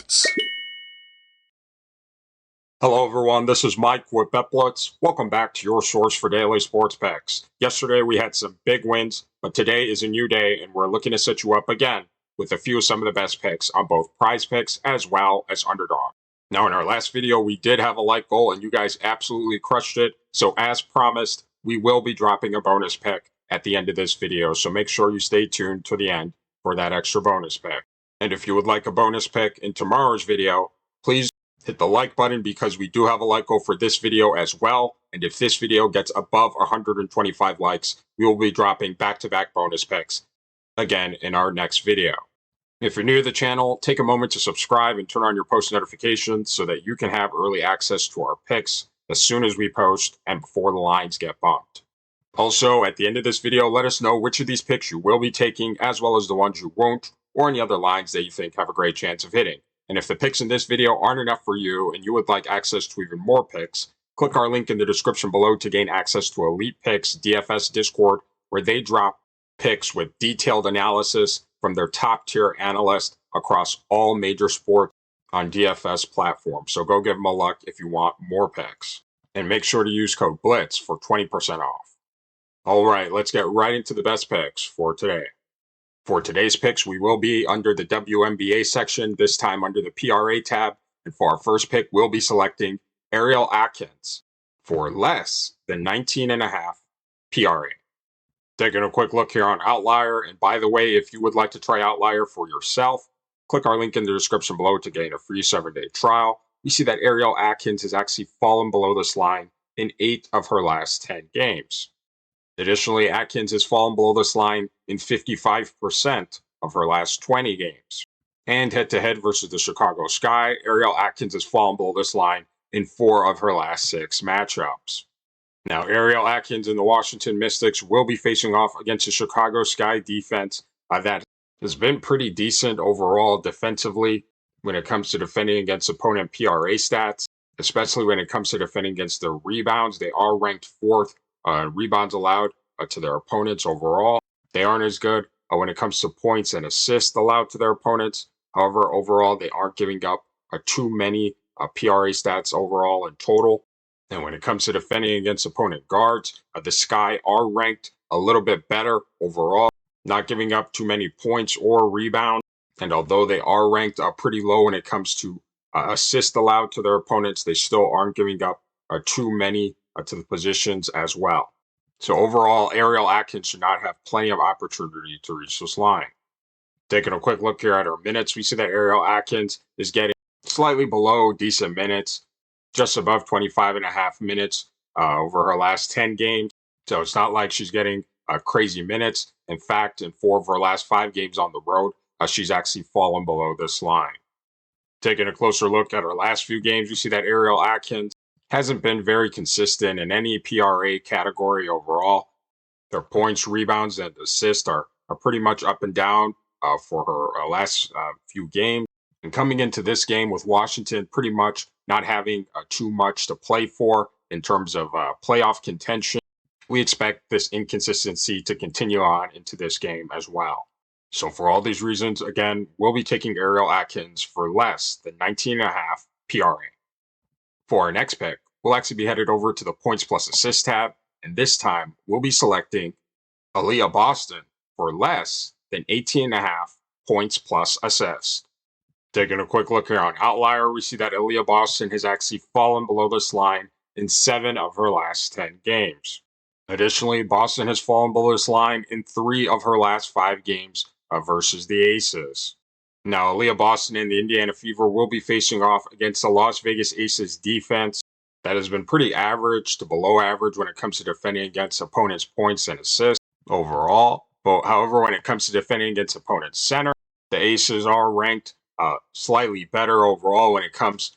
BetBlitz. Hello everyone, this is Mike with BetBlitz. Welcome back to your source for daily sports picks. Yesterday we had some big wins, but today is a new day and we're looking to set you up again with some of the best picks on both PrizePicks as well as Underdog. Now in our last video we did have a like goal and you guys absolutely crushed it, so as promised we will be dropping a bonus pick at the end of this video, so make sure you stay tuned to the end for that extra bonus pick. And if you would like a bonus pick in tomorrow's video, please hit the like button because we do have a like goal for this video as well. And if this video gets above 125 likes, we will be dropping back-to-back bonus picks again in our next video. If you're new to the channel, take a moment to subscribe and turn on your post notifications so that you can have early access to our picks as soon as we post and before the lines get bumped. Also, at the end of this video, let us know which of these picks you will be taking as well as the ones you won't, or any other lines that you think have a great chance of hitting. And if the picks in this video aren't enough for you and you would like access to even more picks, click our link in the description below to gain access to Elite Picks DFS Discord, where they drop picks with detailed analysis from their top tier analysts across all major sports on DFS platforms. So go give them a look if you want more picks. And make sure to use code BLITZ for 20% off. All right, let's get right into the best picks for today. For today's picks, we will be under the WNBA section, this time under the PRA tab. And for our first pick, we'll be selecting Ariel Atkins for less than 19.5 PRA. Taking a quick look here on Outlier. And by the way, if you would like to try Outlier for yourself, click our link in the description below to gain a free 7-day trial. We see that Ariel Atkins has actually fallen below this line in 8 of her last 10 games. Additionally, Atkins has fallen below this line in 55% of her last 20 games. And head-to-head versus the Chicago Sky, Ariel Atkins has fallen below this line in 4 of her last 6 matchups. Now, Ariel Atkins and the Washington Mystics will be facing off against the Chicago Sky defense that has been pretty decent overall defensively when it comes to defending against opponent PRA stats, especially when it comes to defending against their rebounds. They are ranked 4th rebounds allowed to their opponents overall. They aren't as good when it comes to points and assists allowed to their opponents. However, overall, they aren't giving up too many PRA stats overall in total. And when it comes to defending against opponent guards, the Sky are ranked a little bit better overall, not giving up too many points or rebounds. And although they are ranked pretty low when it comes to assists allowed to their opponents, they still aren't giving up too many to the positions as well. So overall, Ariel Atkins should not have plenty of opportunity to reach this line. Taking a quick look here at her minutes, we see that Ariel Atkins is getting slightly below decent minutes, just above 25.5 minutes over her last 10 games. So it's not like she's getting crazy minutes. In fact, in 4 of her last 5 games on the road, she's actually fallen below this line. Taking a closer look at her last few games, we see that Ariel Atkins hasn't been very consistent in any PRA category overall. Their points, rebounds, and assists are pretty much up and down for her last few games. And coming into this game with Washington pretty much not having too much to play for in terms of playoff contention, we expect this inconsistency to continue on into this game as well. So for all these reasons, again, we'll be taking Ariel Atkins for less than 19.5 PRA. For our next pick, we'll actually be headed over to the points plus assists tab, and this time we'll be selecting Aaliyah Boston for less than 18.5 points plus assists. Taking a quick look here on Outlier, we see that Aaliyah Boston has actually fallen below this line in 7 of her last 10 games. Additionally, Boston has fallen below this line in 3 of her last 5 games versus the Aces. Now, Aaliyah Boston and the Indiana Fever will be facing off against the Las Vegas Aces defense that has been pretty average to below average when it comes to defending against opponents' points and assists overall. But however, when it comes to defending against opponents' center, the Aces are ranked slightly better overall when it comes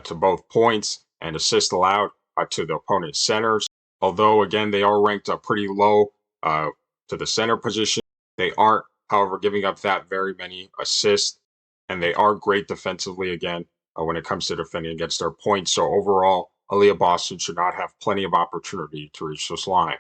to both points and assists allowed to the opponent's centers. Although, again, they are ranked pretty low to the center position, they aren't, however, giving up that very many assists, and they are great defensively, again, when it comes to defending against their points. So overall, Aaliyah Boston should not have plenty of opportunity to reach this line.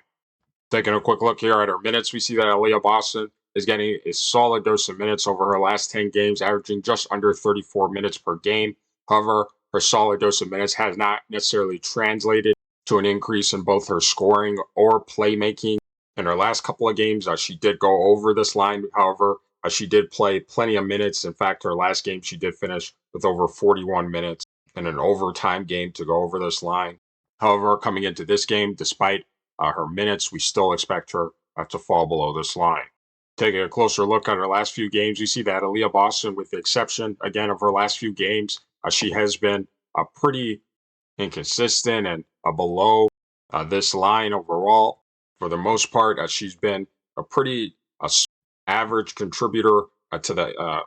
Taking a quick look here at her minutes, we see that Aaliyah Boston is getting a solid dose of minutes over her last 10 games, averaging just under 34 minutes per game. However, her solid dose of minutes has not necessarily translated to an increase in both her scoring or playmaking. In her last couple of games, she did go over this line. However, she did play plenty of minutes. In fact, her last game, she did finish with over 41 minutes in an overtime game to go over this line. However, coming into this game, despite her minutes, we still expect her to fall below this line. Taking a closer look at her last few games, you see that Aaliyah Boston, with the exception, again, of her last few games, she has been pretty inconsistent and below this line overall. For the most part, she's been a pretty average contributor to the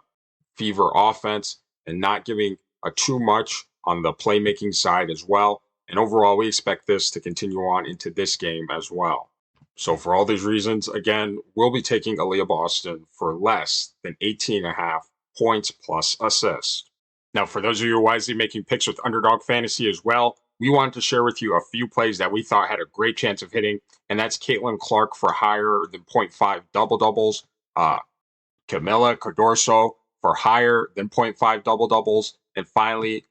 Fever offense and not giving too much on the playmaking side as well. And overall, we expect this to continue on into this game as well. So for all these reasons, again, we'll be taking Aaliyah Boston for less than 18.5 points plus assists. Now, for those of you wisely making picks with Underdog Fantasy as well, we wanted to share with you a few plays that we thought had a great chance of hitting, and that's Caitlin Clark for higher than 0.5 double-doubles, Camila Cardoso for higher than 0.5 double-doubles, and finally,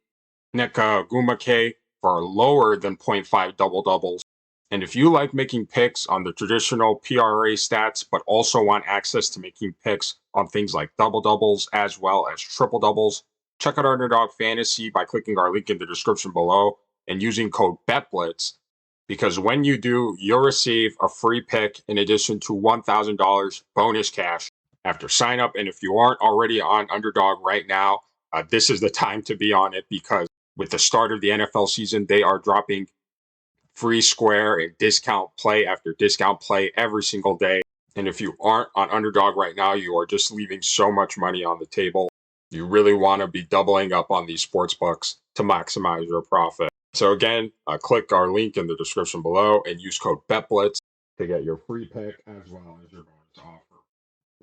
Nika Gumake for lower than 0.5 double-doubles. And if you like making picks on the traditional PRA stats, but also want access to making picks on things like double-doubles as well as triple-doubles, check out Underdog Fantasy by clicking our link in the description below and using code BETBLITZ, because when you do, you'll receive a free pick in addition to $1,000 bonus cash after sign up. And if you aren't already on Underdog right now, this is the time to be on it, because with the start of the NFL season, they are dropping free square and discount play after discount play every single day. And if you aren't on Underdog right now, you are just leaving so much money on the table. You really want to be doubling up on these sports books to maximize your profit. So again, click our link in the description below and use code BETBLITZ to get your free pick as well as your bonus offer.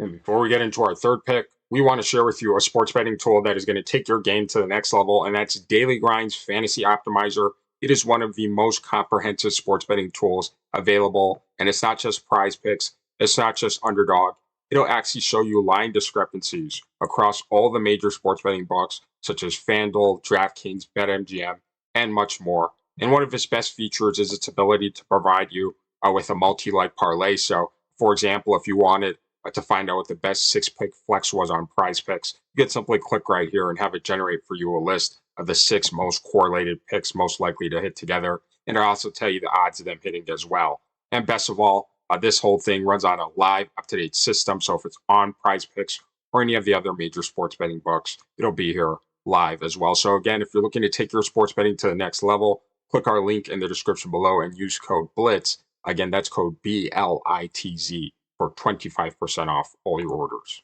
And before we get into our third pick, we want to share with you a sports betting tool that is going to take your game to the next level, and that's Daily Grind's Fantasy Optimizer. It is one of the most comprehensive sports betting tools available, and it's not just PrizePicks, it's not just Underdog. It'll actually show you line discrepancies across all the major sports betting books, such as FanDuel, DraftKings, BetMGM, and much more. And one of its best features is its ability to provide you with a multi-leg parlay. So, for example, if you wanted to find out what the best 6-pick flex was on PrizePicks, you could simply click right here and have it generate for you a list of the 6 most correlated picks most likely to hit together. And it'll also tell you the odds of them hitting as well. And best of all, this whole thing runs on a live, up-to-date system. So if it's on PrizePicks or any of the other major sports betting books, it'll be here live as well. So again, if you're looking to take your sports betting to the next level, click our link in the description below and use code BLITZ. Again, that's code BLITZ for 25% off all your orders.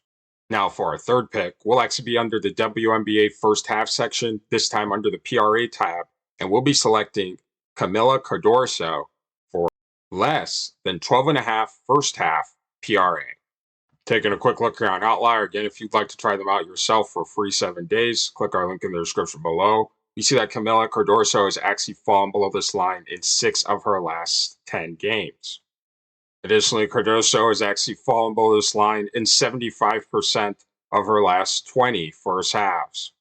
Now for our third pick, we'll actually be under the WNBA first half section, this time under the PRA tab, and we'll be selecting Camila Cardoso for less than 12.5 first half PRA. Taking a quick look here on Outlier. Again, if you'd like to try them out yourself for free 7 days, click our link in the description below. You see that Camila Cardoso has actually fallen below this line in 6 of her last 10 games. Additionally, Cardoso has actually fallen below this line in 75% of her last 20 first halves.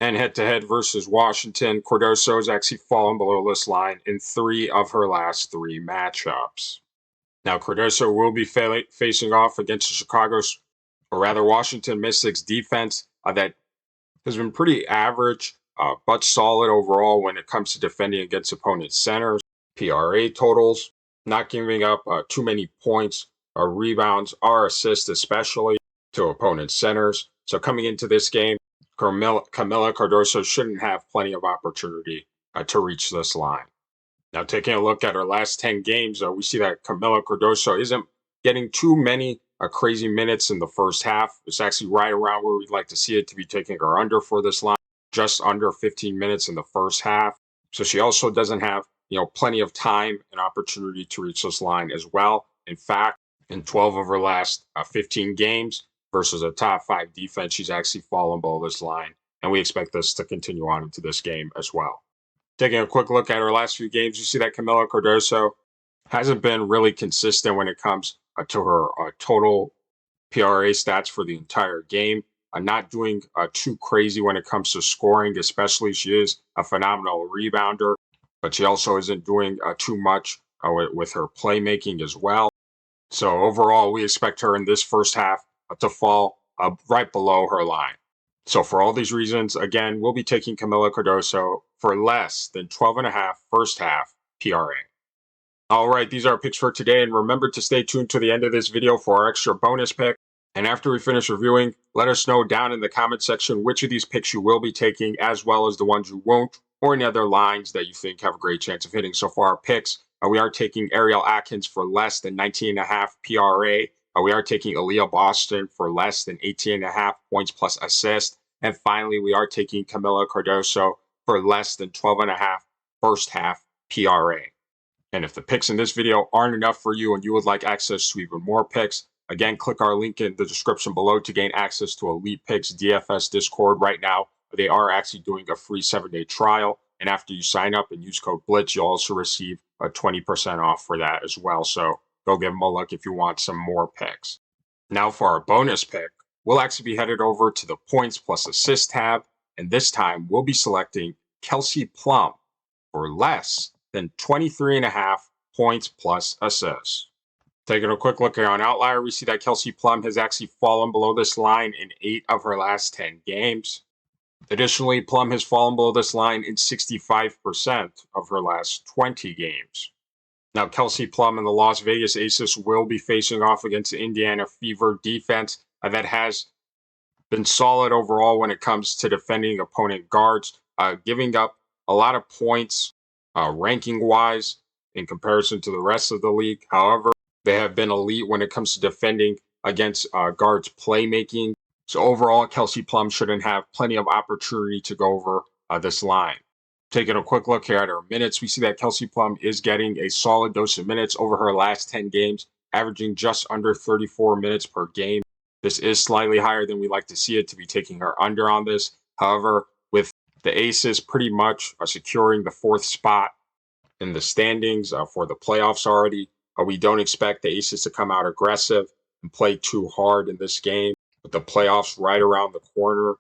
And head-to-head versus Washington, Cardoso has actually fallen below this line in 3 of her last 3 matchups. Now, Cardoso will be facing off against the Washington Mystics defense that has been pretty average, but solid overall when it comes to defending against opponent centers. PRA totals, not giving up too many points or rebounds or assists, especially to opponent centers. So coming into this game, Camila Cardoso shouldn't have plenty of opportunity to reach this line. Now, taking a look at her last 10 games, we see that Camila Cardoso isn't getting too many crazy minutes in the first half. It's actually right around where we'd like to see it to be taking her under for this line, just under 15 minutes in the first half. So she also doesn't have, plenty of time and opportunity to reach this line as well. In fact, in 12 of her last 15 games versus a top 5 defense, she's actually fallen below this line. And we expect this to continue on into this game as well. Taking a quick look at her last few games, you see that Camila Cardoso hasn't been really consistent when it comes to her total PRA stats for the entire game. Not doing too crazy when it comes to scoring, especially she is a phenomenal rebounder, but she also isn't doing too much with her playmaking as well. So overall, we expect her in this first half to fall right below her line. So for all these reasons, again, we'll be taking Camila Cardoso for less than 12.5 first half PRA. All right, these are our picks for today, and remember to stay tuned to the end of this video for our extra bonus pick. And after we finish reviewing, let us know down in the comment section which of these picks you will be taking, as well as the ones you won't, or any other lines that you think have a great chance of hitting. So for our picks, we are taking Ariel Atkins for less than 19.5 PRA. We are taking Aaliyah Boston for less than 18.5 points plus assist. And finally, we are taking Camila Cardoso for less than 12.5 first half PRA. And if the picks in this video aren't enough for you and you would like access to even more picks, again, click our link in the description below to gain access to Elite Picks DFS Discord right now. They are actually doing a free 7-day trial. And after you sign up and use code BLITZ, you'll also receive a 20% off for that as well. So go give them a look if you want some more picks. Now for our bonus pick, we'll actually be headed over to the points plus assist tab. And this time we'll be selecting Kelsey Plum for less than 23.5 points plus assists. Taking a quick look here on Outlier, we see that Kelsey Plum has actually fallen below this line in 8 of her last 10 games. Additionally, Plum has fallen below this line in 65% of her last 20 games. Now, Kelsey Plum and the Las Vegas Aces will be facing off against the Indiana Fever defense that has been solid overall when it comes to defending opponent guards, giving up a lot of points ranking-wise in comparison to the rest of the league. However, they have been elite when it comes to defending against guards' playmaking. So overall, Kelsey Plum shouldn't have plenty of opportunity to go over this line. Taking a quick look here at her minutes, we see that Kelsey Plum is getting a solid dose of minutes over her last 10 games, averaging just under 34 minutes per game. This is slightly higher than we like to see it, to be taking her under on this. However, with the Aces pretty much securing the 4th spot in the standings for the playoffs already, we don't expect the Aces to come out aggressive and play too hard in this game, with the playoffs right around the corner.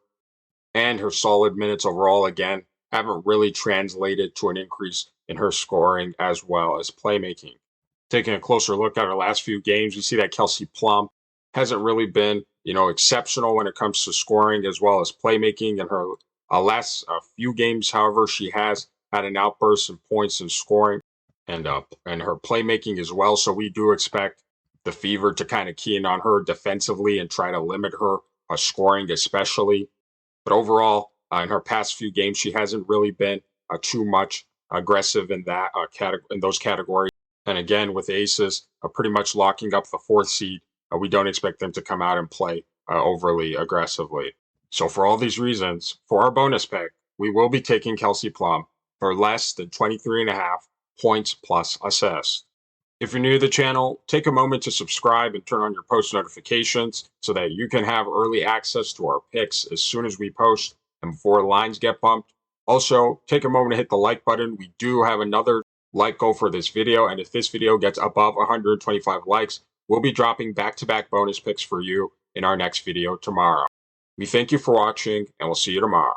And her solid minutes overall, again, haven't really translated to an increase in her scoring as well as playmaking. Taking a closer look at her last few games, we see that Kelsey Plum hasn't really been, exceptional when it comes to scoring as well as playmaking. In her last few games, however, she has had an outburst in points and scoring and her playmaking as well. So we do expect the Fever to kind of key in on her defensively and try to limit her scoring especially. But overall, in her past few games, she hasn't really been too much aggressive in that in those categories. And again, with the Aces pretty much locking up the 4th seed, we don't expect them to come out and play overly aggressively. So for all these reasons, for our bonus pick, we will be taking Kelsey Plum for less than 23.5 points plus assists. If you're new to the channel, take a moment to subscribe and turn on your post notifications so that you can have early access to our picks as soon as we post and before lines get bumped. Also, take a moment to hit the like button. We do have another like goal for this video, and if this video gets above 125 likes, we'll be dropping back-to-back bonus picks for you in our next video tomorrow. We thank you for watching, and we'll see you tomorrow.